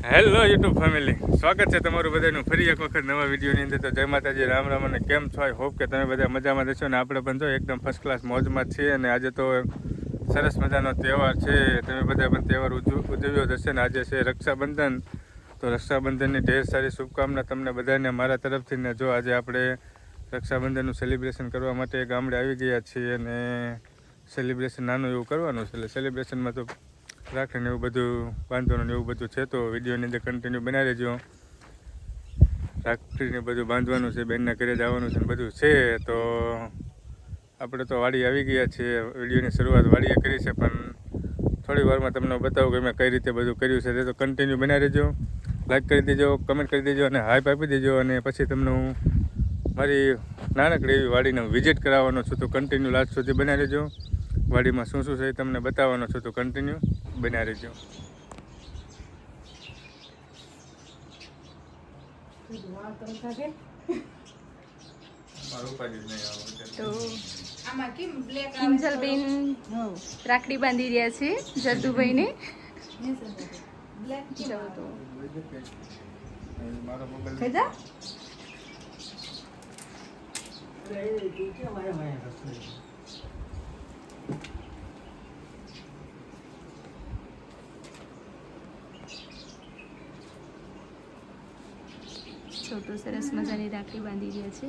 Hello YouTube family, સ્વાગત છે તમારું બધાનું ફરી એક વખત નવા વિડીયોની અંદર. તો જય માતાજી, રામ રામ અને કેમ છો? આઈ હોપ કે તમે બધા મજામાં જશો ને આપણે પણ જો એકદમ ફર્સ્ટ ક્લાસ મોજમાં જ છીએ. અને આજે તો સરસ મજાનો તહેવાર છે, તમે બધા પણ તહેવાર ઉજવ્યો જશે ને. આજે છે રક્ષાબંધન, તો રક્ષાબંધનની ઢેર સારી શુભકામના તમને બધાને મારા તરફથી. ને જો આજે આપણે રક્ષાબંધનનું સેલિબ્રેશન કરવા માટે ગામડે આવી ગયા છીએ અને સેલિબ્રેશન નાનું એવું કરવાનું છે. એટલે સેલિબ્રેશનમાં તો રાખીને એવું બધું બાંધવાનું એવું બધું છે, તો વિડીયોની અંદર કન્ટિન્યુ બનાવી રહેજો. રાખીને બધું બાંધવાનું છે, બેનના ઘરે જવાનું છે ને બધું છે. તો આપણે તો વાડી આવી ગયા છીએ, વિડીયોની શરૂઆત વાડીએ કરી છે, પણ થોડી વારમાં તમને બતાવું કે મેં કઈ રીતે બધું કર્યું છે. તે તો કન્ટિન્યુ બનાવી રહેજો, લાઈક કરી દેજો, કમેન્ટ કરી દેજો અને હાઈપ આપી દેજો. અને પછી તમને હું મારી નાનકડી એવી વાડીને વિઝિટ કરાવવાનો છું, તો કન્ટિન્યુ લાસ્ટ સુધી બનાવી રહેજો. વાડીમાં શું શું છે એ તમને બતાવવાનો છું, તો કન્ટિન્યુ બનાવી રહેજો. તો કિંજલબેન રાખડી બાંધી રહ્યા છે જદ્દુભાઈને. છોટું સરસ મજાની રાખડી બાંધી રહ્યા છે.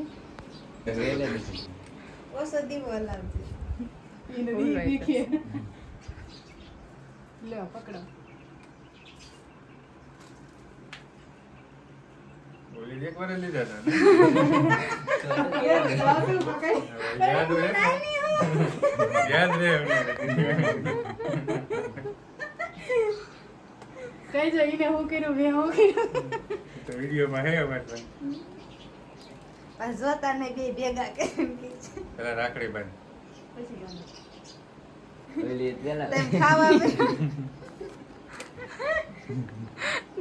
એક વાર લીધા હતા યાદ રહે કઈ જઈને હું કર્યું મેં હું કર્યું તો વિડીયોમાં હે અમારે જોતા ને બે ભેગા કરીને પેલા રાખડી બાંધ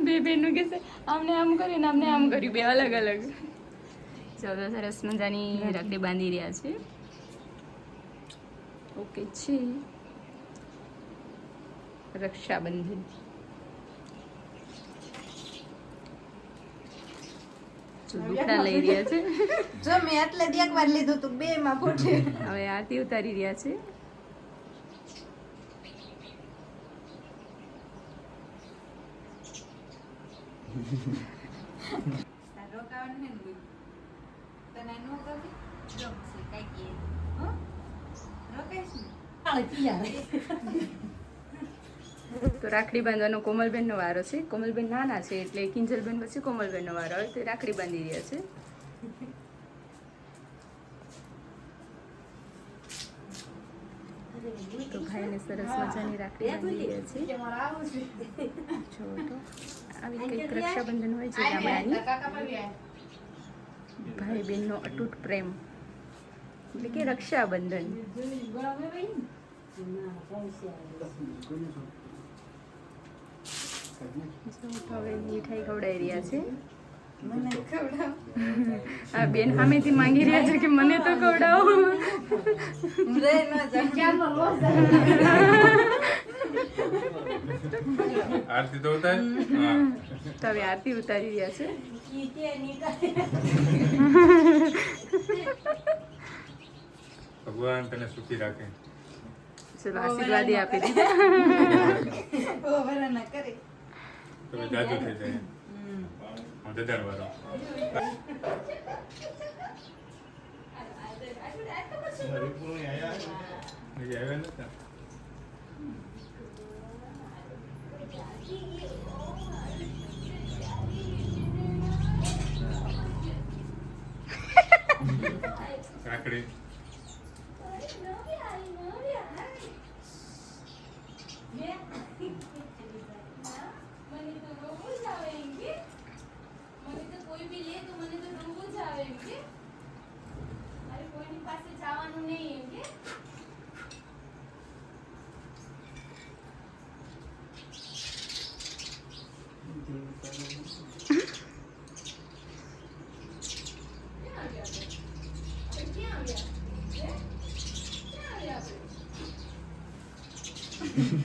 બે બેનનું કે છે આમને આમ કર્યું ને આમને આમ કર્યું, બે અલગ અલગ. ચલો સરસ મજાની રાખડી બાંધી રહ્યા છે. ઓકે છે રક્ષાબંધન. દુપડા લઈ રહ્યા છે. જો મેં એટલે જ એક વાર લીધું તું, બે માં ફૂટે. હવે આરતી ઉતારી રહ્યા છે. તો રાખડી બાંધવાનો કોમલબેનનો વારો છે. કોમલબેન નાના છે એટલે કિંજલબેન પછી કોમલબેનનો વારો આવે, તો રાખડી બાંધી રહ્યા છે. તો ભાઈને સરસ મજાની રાખડી બાંધી રહ્યા છે. જો તો આવી કંઈક રક્ષાબંધન હોય છે ગામડાની. ભાઈ બહેનનો અતૂટ પ્રેમ એટલે કે રક્ષાબંધન. હવે મીઠાઈ ખવડાવી રહ્યા છે. આ બેન સામેથી માંગી રહ્યા છે કે મને તો ખવડાવો. આરતી તો ઉતાર. તો હવે આરતી ઉતારી રહ્યા છે. ભગવાન તને સુખી રાખે. ચલો આશીર્વાદ આપી દીધા. તમે જાદુ થઈ જાય. હું દદાર વાળો. આવ્યા નતા. રાખડી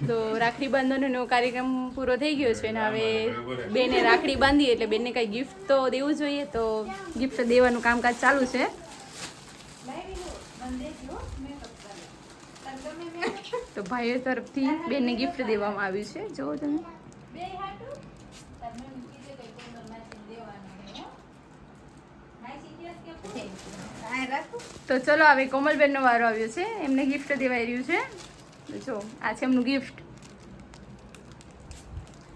તો રાખડી બંધનનો કાર્યક્રમ પૂરો થઈ ગયો છે અને હવે બેને રાખડી બાંધી એટલે બેનને કંઈ ગિફ્ટ તો દેવું જોઈએ, તો ગિફ્ટ દેવાનું કામકાજ ચાલુ છે. તો ભાઈઓ તરફથી બેનને ગિફ્ટ દેવામાં આવ્યું છે, જુઓ તમે. તો ચલો હવે કોમલબેનનો વારો આવ્યો છે, એમને ગિફ્ટ દેવાઈ રહ્યું છે. તો જો આ છે એમનું ગિફ્ટ.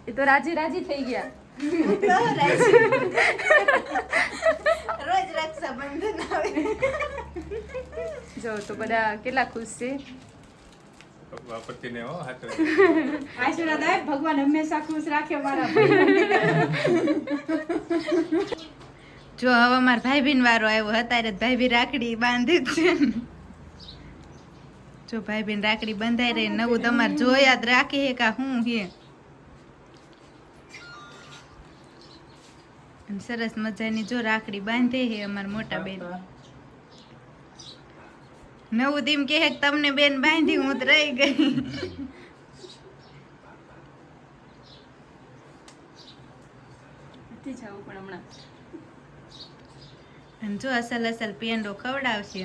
એ તો રાજી રાજી થઈ ગયા. રોજ રક્ષાબંધન આવે. જો તો બધા કેટલા ખુશ છે. વાપરતીને હો હાથ આશીર્વાદ આવે, ભગવાન હંમેશા ખુશ રાખે મારા જો હવે અમારા ભાઈ બહેન વારો આવ્યો, અત્યારે ભાઈ બહેન રાખડી બાંધી જ છે. જો ભાઈ બહેન રાખડી બંધાઈ રહી, નવું તમારે જોયા જ રાખી હે કા હું હે. અને સરસ મજાની જો રાખડી બાંધે હે અમારા મોટા બેન. નવું દીમ કે હે કે તમને બેન બાંધી, હું તો રહી ગઈ. નથી જવું પણ હમણાં. અને જો અસલ અસલ પેંડો ખવડાવશે.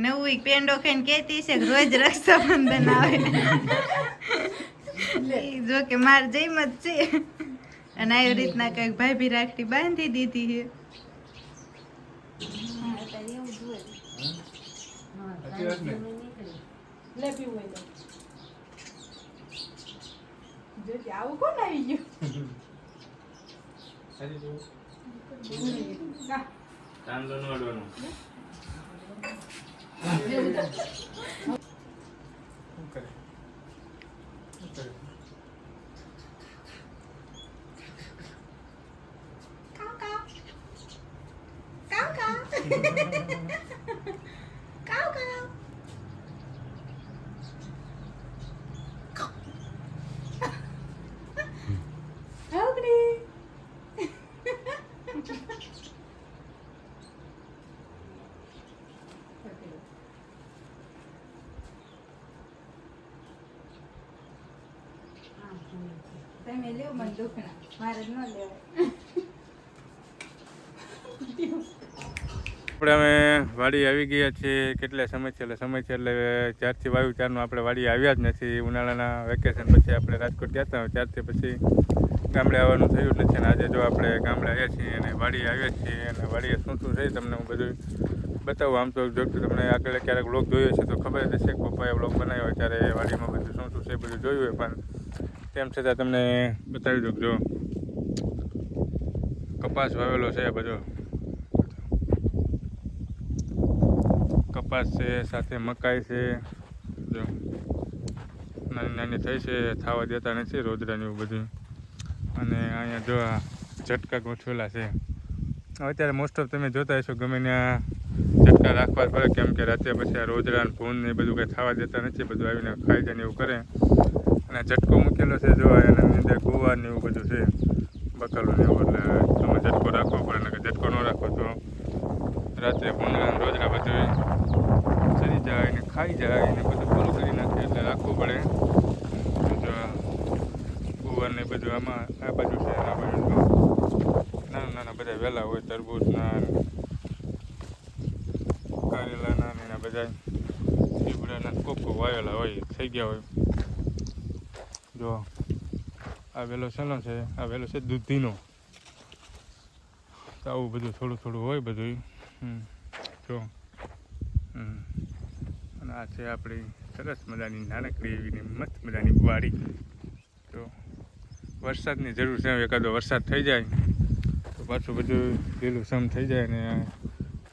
નવું પેંડો ખાઈને કેતી છે કે રોજ રક્ષાબંધન આવે. ઈ જો કે માર જેમ જ છે. અને આવી રીતના કઈક ભાઈ ભી રાખડી બાંધી દીધી છે. આવું કોણ આવી ગયું? ચાંદલો નો અડવાનો તમે લેવો મને દુખણા, મારે જ ન લેવાય. આપણે અમે વાડી આવી ગયા છીએ. કેટલા સમય છે એટલે જ્યારથી વાવ્યું ત્યારનું આપણે વાડી આવ્યા જ નથી. ઉનાળાના વેકેશન પછી આપણે રાજકોટ ગયા હતા, ત્યારથી પછી ગામડે આવવાનું થયું જ નથી. અને આજે જો આપણે ગામડે આવ્યા છીએ અને વાડી આવ્યા છીએ, અને વાડીએ શું શું છે તમને હું બધું બતાવું. આમ તો જો તમને આગળ ક્યારેક વ્લોગ જોયો છે તો ખબર જ હશે કે પપ્પાએ વ્લોગ બનાવ્યો હોય ત્યારે વાડીમાં બધું શું શું છે બધું જોયું હોય, પણ તેમ છતાં તમને બતાવી દઉં. જો કપાસ વાવેલો છે, બધો કપાસ છે, સાથે મકાઈ છે. જો નાની નાની થઈ છે, થાવા દેતા નથી રોજડાની એવું બધું. અને અહીંયા જો આ ઝટકા ગોઠવેલા છે. અત્યારે મોસ્ટ ઓફ તમે જોતા હશો ગમે ત્યાં ઝટકા રાખવા જ પડે, કેમ કે રાતે પછી આ રોજડા ને ભૂન ને એ બધું કંઈ થવા દેતા નથી. બધું આવીને ખાઈ જાય ને એવું કરે. અને ઝટકો મૂકેલો છે જો એની અંદર ગુવાર ને એવું બધું છે, બકાલું ને એવું. એટલે તમે ઝટકો રાખવો પડે ને, કે ઝટકો ન રાખો તો રાત્રે ભૂંગળા રોજડા બધું ચડી જાય ને ખાઈ જાય ને બધું પૂરું કરી નાખે, એટલે રાખવું પડે. જો ગુવાર ને બધું આમાં આ બાજુ છે, આ બાજુ નાના નાના બધા વહેલા હોય, તરબૂચના કારેલાના ને એના બધા લીમડાના કોકો વાવેલા હોય, થઈ ગયા હોય. જો આ વેલો શેનો છે, આ વેલો છે દૂધીનો. તો આવું બધું થોડું થોડું હોય બધું. જો અને આ છે આપણી સરસ મજાની નાનકડી એવી મસ્ત મજાની વાડી. તો વરસાદની જરૂર છે, એકાદો વરસાદ થઈ જાય તો પાછું બધું લીલું સમ થઈ જાય. ને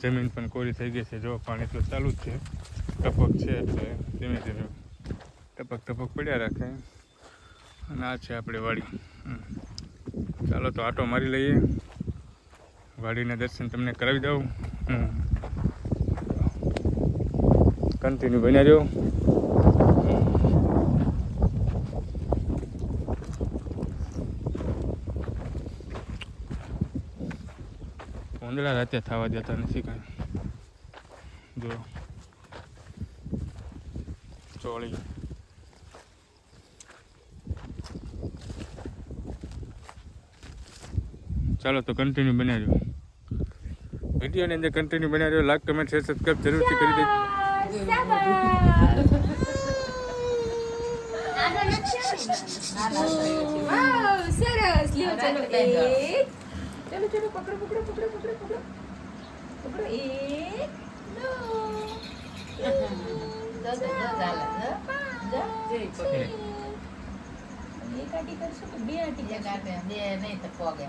જમીન પણ કોરી થઈ ગઈ છે. જો પાણી એટલું ચાલુ જ છે, ટપક છે એટલે ધીમે ધીમે ટપક ટપક પડ્યા રાખે. અને આ છે આપણી વાડી. ચાલો તો આટો મારી લઈએ, વાડીના દર્શન તમને કરાવી દઉં. કન્ટિન્યુ બન્યા રહ્યો. ઉંદરા રાતે થવા દેતા નથી કાંઈ. જો ચોળી. ચાલો તો કન્ટિન્યુ બનાવ્યો વિડીયોની અંદર કન્ટિન્યુ બનાવ્યો. લાઈક કમેન્ટ શેર સબસ્ક્રાઈબ જરૂરથી કરી દેજો. વાવ, સરસ. લ્યો, ચલો એક. ચલો ચલો પકડો પકડો પકડો પકડો પકડો પકડો. એક, દો, એક આટી કરશો કે બે આટી કરશો?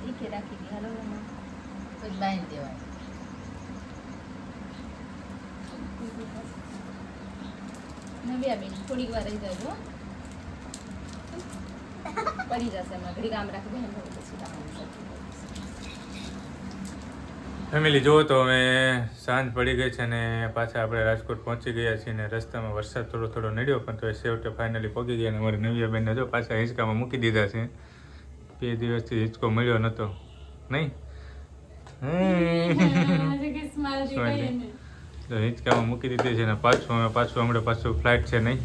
એકે રાખી દી. હાલો એમાં. નવ્યા બેન થોડીક વાર રહી જાજો. પડી જશે એમાં. ઘડી કામ રાખી દે પછી ફેમિલી જુઓ તો અમે સાંજ પડી ગઈ છે અને પાછા આપણે રાજકોટ પહોંચી ગયા છીએ ને રસ્તામાં વરસાદ થોડો થોડો નડ્યો પણ તો છેવટે ફાઇનલી પહોંચી ગયા અને અમારે નવ્યાબેનને જો પાછા હિંચકામાં મૂકી દીધા છે. 2 દિવસથી હિંચકો મળ્યો નહોતો નહીં. તો હિંચકામાં મૂકી દીધી છે ને પાછું હમણાં ફ્લાઇટ છે નહીં,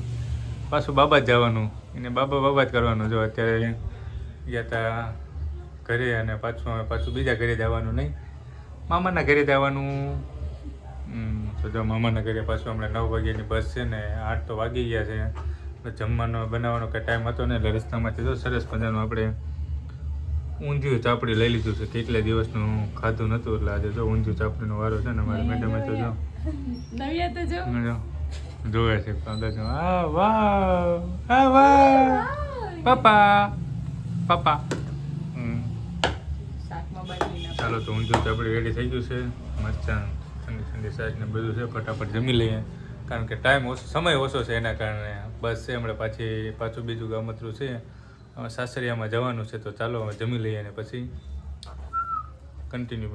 પાછું બાબા જ જવાનું. એને બાબા જ કરવાનું. જો અત્યારે ગયા હતા ઘરે અને પાછું બીજા ઘરે જવાનું નહીં, મામાના ઘરે જવાનું. તો જો મામાના ઘરે પાછું હમણાં 9 વાગ્યાની બસ છે ને 8 તો વાગી ગયા છે. જમવાનો બનાવવાનો કંઈ ટાઈમ હતો ને એટલે રસ્તામાંથી તો સરસ મજાનું આપણે ઊંધિયું ચાપડી લઈ લીધું છે. કેટલા દિવસનું ખાધું નહોતું એટલે આજે જો ઊંધિયું ચાપડીનો વારો છે ને અમારી મેડમે તો જો નવ્યા તો જો જોવે છે. આ વાહ પપ્પા પપ્પા. શાકમાં બાજરી ના. ચાલો તો ઊંધિયું ચાપડી રેડી થઈ ગયું છે. મરચાં ઠંડી ઠંડી સાઈઝ ને બધું છે. ફટાફટ જમી લઈએ કારણ કે સમય ઓછો છે એના કારણે. બસ છે હમણાં પાછું બીજું ગામતરું છે. સાસરિયામાં જવાનું છે તો ચાલો હવે જમી લઈએ અને પછી કન્ટિન્યુ